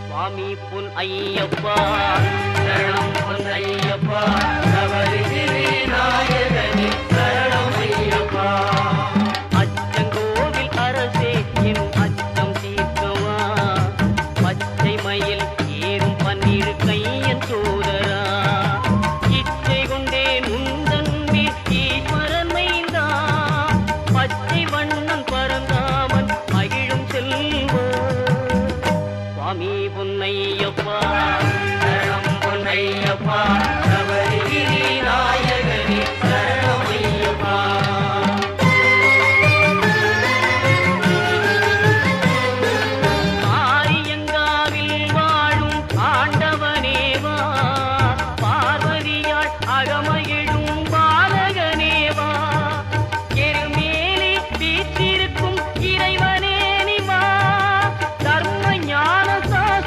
சுவாமி பொன் ஐயப்பா சரணம் பொன் ஐயப்பா நவரிகிரி நாயகனே சரணம் ஐயப்பா அச்சங்கோவில் அரசே என் அச்சம் தீர்க்கவா பச்சை மயில் ஏறும் பன்னிரு கையன் சோதரா இச்சை கொண்டேன் உந்தன் மேல் ஈஸ்வரன் மைந்தா பச்சை வண்ணன் பரந்தாமன் மகிழும் செல்வா சுவாமி பொன்னையப்பா சரணம் பொன்னையப்பா நவரிகிரி நாயகனே